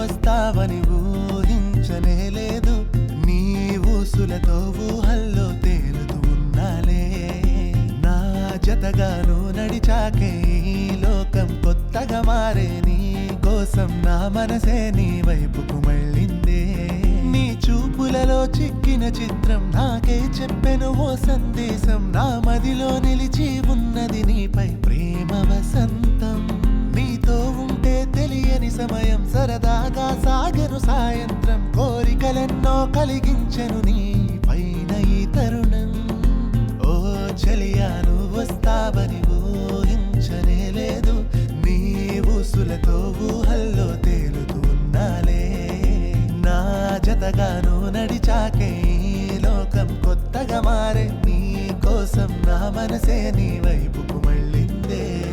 వస్తావని ఊహించనే లేదు. నీ ఊసులతో ఊహల్లో తేలుతూ ఉన్నాలే. నా జతగాను నడిచాకే ఈ లోకం కొత్తగా మారే. నీ కోసం నా మనసే నీ వైపుకు మళ్ళిందే. నీ చూపులలో చిక్కిన చిత్రం నాకే చెప్పెను ఓ సందేశం. నా మదిలో నిలిచి ఉన్నది నీపై ప్రేమ వసంతం. నీతో ఉంటే తెలియని సమయం సరదాగా సాగను సాయంత్రం. కోరికలెన్నో కలిగించెను నీ పైన ఈ తరుణం. ఓ చెలియా నువ్వు వస్తావని ఊహించనే లేదు. నీ ఊసులతో ఊహల్లో తేలుతూ ఉన్నాలే. నా జతగాను నడిచాకే ఈ లోకం కొత్తగా మారే. నీ కోసం నా మనసే నీ వైపుకు మళ్ళిందే.